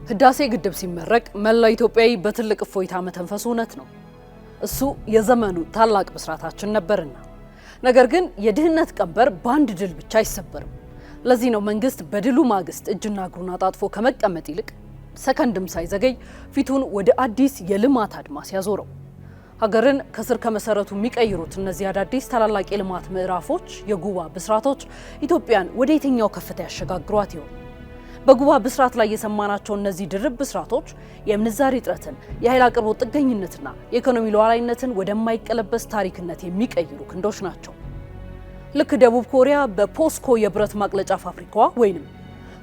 ህዳሴ ግድብ ሲመረቅ መላው ኢትዮጵያዊ በትልቅ እፎይታ መተንፈሱ እውነት ነው። እሱ የዘመኑ ታላቅ ብስራታችን ነበርና። ነገር ግን የድህነት ቀንበር በአንድ ድል ብቻ አይሰበርም። ለዚህ ነው መንግስት በድሉ ማግስት እጅና እግሩን አጣጥፎ ከመቀመጥ ይልቅ ሰከንድም ሳይዘገይ ፊቱን ወደ አዲስ የልማት አድማስ ያዞረው። ሀገርን ከስር ከመሰረቱ የሚቀይሩት እነዚህ አዳዲስ ታላላቅ የልማት ምዕራፎች፣ የጉባ ብስራቶች ኢትዮጵያን ወደ የትኛው ከፍታ ያሸጋግሯት ይሆን? በጉባ ብስራት ላይ የሰማናቸው እነዚህ ድርብ ብስራቶች የምንዛሪ እጥረትን፣ የኃይል አቅርቦት ጥገኝነትና የኢኮኖሚ ሉዓላዊነትን ወደማይቀለበስ ታሪክነት የሚቀይሩ ክንዶች ናቸው። ልክ ደቡብ ኮሪያ በፖስኮ የብረት ማቅለጫ ፋብሪካዋ ወይንም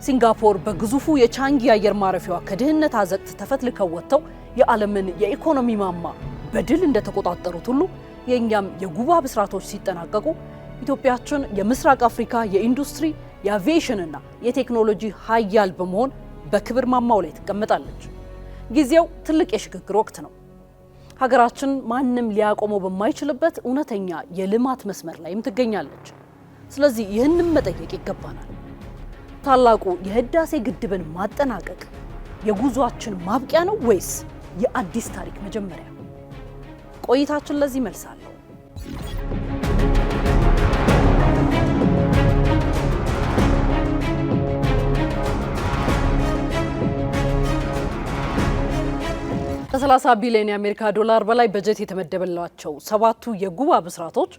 ሲንጋፖር በግዙፉ የቻንጊ አየር ማረፊያዋ ከድህነት አዘቅት ተፈትልከው ወጥተው የዓለምን የኢኮኖሚ ማማ በድል እንደተቆጣጠሩት ሁሉ የእኛም የጉባ ብስራቶች ሲጠናቀቁ ኢትዮጵያችን የምስራቅ አፍሪካ የኢንዱስትሪ የአቪዬሽንና የቴክኖሎጂ ሀያል በመሆን በክብር ማማው ላይ ትቀመጣለች። ጊዜው ትልቅ የሽግግር ወቅት ነው። ሀገራችን ማንም ሊያቆመው በማይችልበት እውነተኛ የልማት መስመር ላይም ትገኛለች። ስለዚህ ይህንን መጠየቅ ይገባናል። ታላቁ የህዳሴ ግድብን ማጠናቀቅ የጉዟችን ማብቂያ ነው ወይስ የአዲስ ታሪክ መጀመሪያ? ቆይታችን ለዚህ መልስ አለው። ከ30 ቢሊዮን የአሜሪካ ዶላር በላይ በጀት የተመደበላቸው ሰባቱ የጉባ ብስራቶች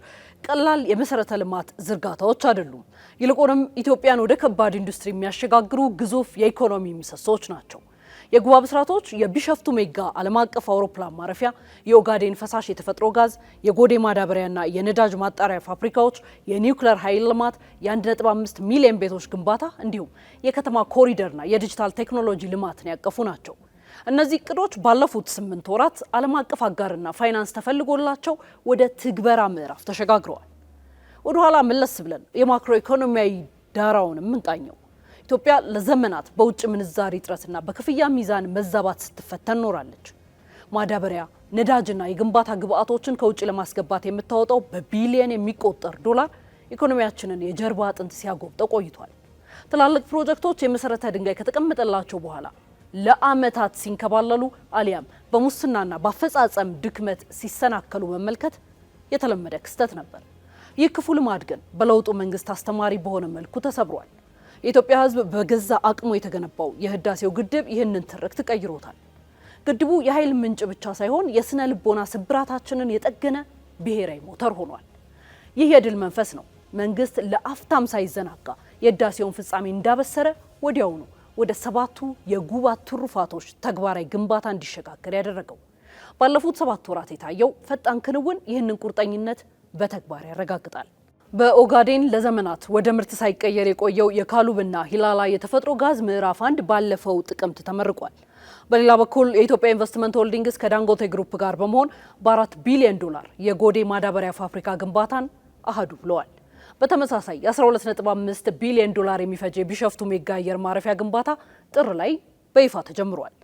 ቀላል የመሰረተ ልማት ዝርጋታዎች አይደሉም። ይልቁንም ኢትዮጵያን ወደ ከባድ ኢንዱስትሪ የሚያሸጋግሩ ግዙፍ የኢኮኖሚ ምሰሶች ናቸው። የጉባ ብስራቶች የቢሸፍቱ ሜጋ ዓለም አቀፍ አውሮፕላን ማረፊያ፣ የኦጋዴን ፈሳሽ የተፈጥሮ ጋዝ፣ የጎዴ ማዳበሪያና የነዳጅ ማጣሪያ ፋብሪካዎች፣ የኒውክሌር ኃይል ልማት፣ የ1.5 ሚሊዮን ቤቶች ግንባታ እንዲሁም የከተማ ኮሪደርና የዲጂታል ቴክኖሎጂ ልማትን ያቀፉ ናቸው። እነዚህ እቅዶች ባለፉት 8 ወራት ዓለም አቀፍ አጋርና ፋይናንስ ተፈልጎላቸው ወደ ትግበራ ምዕራፍ ተሸጋግረዋል። ወደ ኋላ መለስ ብለን የማክሮ ኢኮኖሚያዊ ዳራውንም እንቃኘው። ኢትዮጵያ ለዘመናት በውጭ ምንዛሪ እጥረትና በክፍያ ሚዛን መዛባት ስትፈተን ኖራለች። ማዳበሪያ፣ ነዳጅና የግንባታ ግብአቶችን ከውጭ ለማስገባት የምታወጣው በቢሊየን የሚቆጠር ዶላር ኢኮኖሚያችንን የጀርባ አጥንት ሲያጎብጠው ቆይቷል። ትላልቅ ፕሮጀክቶች የመሰረተ ድንጋይ ከተቀመጠላቸው በኋላ ለዓመታት ሲንከባለሉ አሊያም በሙስናና በአፈጻጸም ድክመት ሲሰናከሉ መመልከት የተለመደ ክስተት ነበር። ይህ ክፉ ልማድ ግን በለውጡ መንግስት አስተማሪ በሆነ መልኩ ተሰብሯል። የኢትዮጵያ ሕዝብ በገዛ አቅሙ የተገነባው የህዳሴው ግድብ ይህንን ትርክት ቀይሮታል። ግድቡ የኃይል ምንጭ ብቻ ሳይሆን የስነ ልቦና ስብራታችንን የጠገነ ብሔራዊ ሞተር ሆኗል። ይህ የድል መንፈስ ነው መንግስት ለአፍታም ሳይዘናጋ የህዳሴውን ፍጻሜ እንዳበሰረ ወዲያውኑ ወደ ሰባቱ የጉባ ትሩፋቶች ተግባራዊ ግንባታ እንዲሸጋገር ያደረገው። ባለፉት 7 ወራት የታየው ፈጣን ክንውን ይህንን ቁርጠኝነት በተግባር ያረጋግጣል። በኦጋዴን ለዘመናት ወደ ምርት ሳይቀየር የቆየው የካሉብና ሂላላ የተፈጥሮ ጋዝ ምዕራፍ 1 ባለፈው ጥቅምት ተመርቋል። በሌላ በኩል የኢትዮጵያ ኢንቨስትመንት ሆልዲንግስ ከዳንጎቴ ግሩፕ ጋር በመሆን በ4 ቢሊዮን ዶላር የጎዴ ማዳበሪያ ፋብሪካ ግንባታን አሃዱ ብለዋል። በተመሳሳይ የ12.5 ቢሊዮን ዶላር የሚፈጅ የቢሸፍቱ ሜጋ አየር ማረፊያ ግንባታ ጥር ላይ በይፋ ተጀምሯል።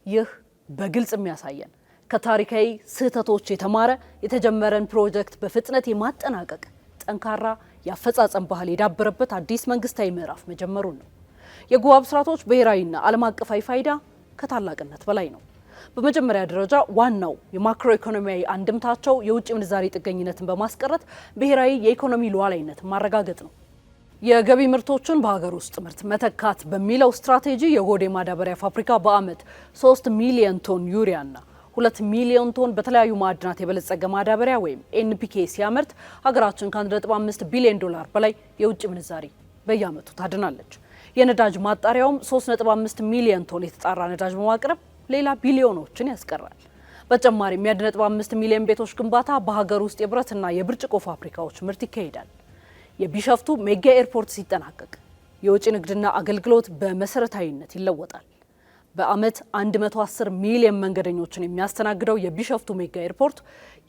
ይህ በግልጽ የሚያሳየን ከታሪካዊ ስህተቶች የተማረ የተጀመረን ፕሮጀክት በፍጥነት የማጠናቀቅ ጠንካራ የአፈጻጸም ባህል የዳበረበት አዲስ መንግስታዊ ምዕራፍ መጀመሩን ነው። የጉባ ብስራቶች ብሔራዊና ዓለም አቀፋዊ ፋይዳ ከታላቅነት በላይ ነው። በመጀመሪያ ደረጃ ዋናው የማክሮ ኢኮኖሚያዊ አንድምታቸው የውጭ ምንዛሪ ጥገኝነትን በማስቀረት ብሔራዊ የኢኮኖሚ ሉዓላዊነትን ማረጋገጥ ነው። የገቢ ምርቶችን በሀገር ውስጥ ምርት መተካት በሚለው ስትራቴጂ የጎዴ ማዳበሪያ ፋብሪካ በዓመት 3 ሚሊዮን ቶን ዩሪያና 2 ሚሊዮን ቶን በተለያዩ ማዕድናት የበለጸገ ማዳበሪያ ወይም ኤንፒኬ ሲያመርት ሀገራችን ከ1.5 ቢሊዮን ዶላር በላይ የውጭ ምንዛሪ በየዓመቱ ታድናለች። የነዳጅ ማጣሪያውም 3.5 ሚሊዮን ቶን የተጣራ ነዳጅ በማቅረብ ሌላ ቢሊዮኖችን ያስቀራል። በተጨማሪም የ1.5 ሚሊዮን ቤቶች ግንባታ በሀገር ውስጥ የብረትና የብርጭቆ ፋብሪካዎች ምርት ይካሄዳል። የቢሸፍቱ ሜጋ ኤርፖርት ሲጠናቀቅ የውጭ ንግድና አገልግሎት በመሰረታዊነት ይለወጣል። በዓመት 110 ሚሊዮን መንገደኞችን የሚያስተናግደው የቢሸፍቱ ሜጋ ኤርፖርት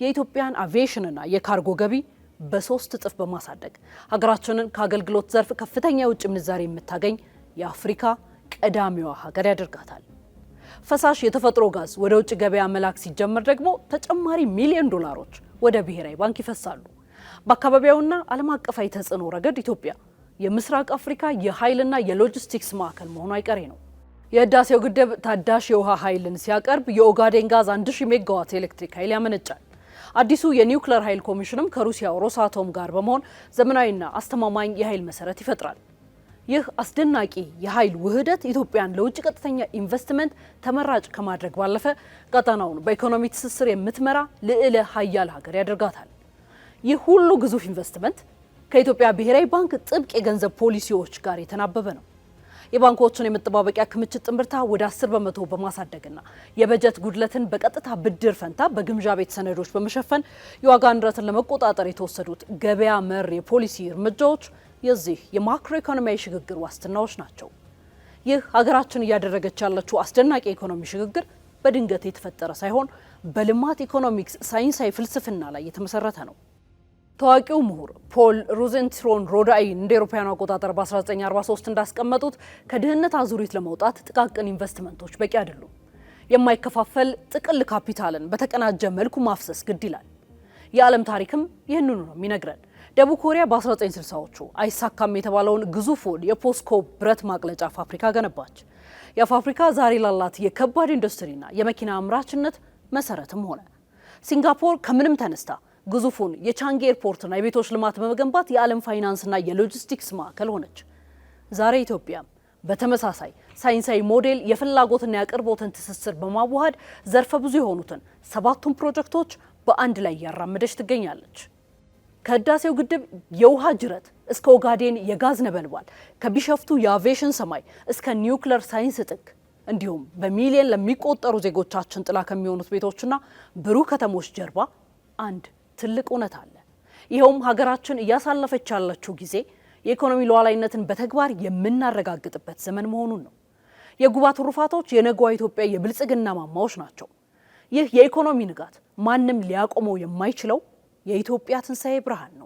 የኢትዮጵያን አቪዬሽንና የካርጎ ገቢ በ3 እጥፍ በማሳደግ ሀገራችንን ከአገልግሎት ዘርፍ ከፍተኛ የውጭ ምንዛሪ የምታገኝ የአፍሪካ ቀዳሚዋ ሀገር ያደርጋታል። ፈሳሽ የተፈጥሮ ጋዝ ወደ ውጭ ገበያ መላክ ሲጀመር ደግሞ ተጨማሪ ሚሊዮን ዶላሮች ወደ ብሔራዊ ባንክ ይፈሳሉ። በአካባቢያዊና ዓለም አቀፋዊ ተጽዕኖ ረገድ ኢትዮጵያ የምስራቅ አፍሪካ የኃይልና የሎጂስቲክስ ማዕከል መሆኗ አይቀሬ ነው። የህዳሴው ግድብ ታዳሽ የውሃ ኃይልን ሲያቀርብ የኦጋዴን ጋዝ 1000 ሜጋዋት ኤሌክትሪክ ኃይል ያመነጫል። አዲሱ የኒውክሌር ኃይል ኮሚሽንም ከሩሲያው ሮሳቶም ጋር በመሆን ዘመናዊና አስተማማኝ የኃይል መሰረት ይፈጥራል። ይህ አስደናቂ የኃይል ውህደት ኢትዮጵያን ለውጭ ቀጥተኛ ኢንቨስትመንት ተመራጭ ከማድረግ ባለፈ ቀጠናውን በኢኮኖሚ ትስስር የምትመራ ልዕለ ኃያል ሀገር ያደርጋታል። ይህ ሁሉ ግዙፍ ኢንቨስትመንት ከኢትዮጵያ ብሔራዊ ባንክ ጥብቅ የገንዘብ ፖሊሲዎች ጋር የተናበበ ነው። የባንኮችን የመጠባበቂያ ክምችት ጥምርታ ወደ 10 በመቶ በማሳደግና የበጀት ጉድለትን በቀጥታ ብድር ፈንታ በግምጃ ቤት ሰነዶች በመሸፈን የዋጋ ንረትን ለመቆጣጠር የተወሰዱት ገበያ መር የፖሊሲ እርምጃዎች የዚህ የማክሮ ኢኮኖሚያዊ ሽግግር ዋስትናዎች ናቸው። ይህ ሀገራችን እያደረገች ያለችው አስደናቂ የኢኮኖሚ ሽግግር በድንገት የተፈጠረ ሳይሆን በልማት ኢኮኖሚክስ ሳይንሳዊ ፍልስፍና ላይ የተመሰረተ ነው። ታዋቂው ምሁር ፖል ሮዘንትሮን ሮዳይን እንደ አውሮፓውያኑ አቆጣጠር በ1943 እንዳስቀመጡት ከድህነት አዙሪት ለመውጣት ጥቃቅን ኢንቨስትመንቶች በቂ አይደሉም። የማይከፋፈል ጥቅል ካፒታልን በተቀናጀ መልኩ ማፍሰስ ግድ ይላል። የዓለም ታሪክም ይህንኑ ነው የሚነግረን። ደቡብ ኮሪያ በ1960ዎቹ አይሳካም የተባለውን ግዙፉን የፖስኮ ብረት ማቅለጫ ፋብሪካ ገነባች። ያ ፋብሪካ ዛሬ ላላት የከባድ ኢንዱስትሪና የመኪና አምራችነት መሰረትም ሆነ። ሲንጋፖር ከምንም ተነስታ ግዙፉን የቻንጊ ኤርፖርትና የቤቶች ልማት በመገንባት የዓለም ፋይናንስና የሎጂስቲክስ ማዕከል ሆነች። ዛሬ ኢትዮጵያም በተመሳሳይ ሳይንሳዊ ሞዴል የፍላጎትና የአቅርቦትን ትስስር በማዋሃድ ዘርፈ ብዙ የሆኑትን 7ቱን ፕሮጀክቶች በአንድ ላይ እያራመደች ትገኛለች። ከህዳሴው ግድብ የውሃ ጅረት እስከ ኦጋዴን የጋዝ ነበልባል፣ ከቢሸፍቱ የአቪዬሽን ሰማይ እስከ ኒውክሌር ሳይንስ ጥግ፣ እንዲሁም በሚሊዮን ለሚቆጠሩ ዜጎቻችን ጥላ ከሚሆኑት ቤቶችና ብሩህ ከተሞች ጀርባ አንድ ትልቅ እውነት አለ። ይኸውም ሀገራችን እያሳለፈች ያለችው ጊዜ የኢኮኖሚ ሉዓላዊነትን በተግባር የምናረጋግጥበት ዘመን መሆኑን ነው። የጉባ ትሩፋቶች የነገዋ ኢትዮጵያ የብልጽግና ማማዎች ናቸው። ይህ የኢኮኖሚ ንጋት ማንም ሊያቆመው የማይችለው የኢትዮጵያ ትንሣኤ ብርሃን ነው።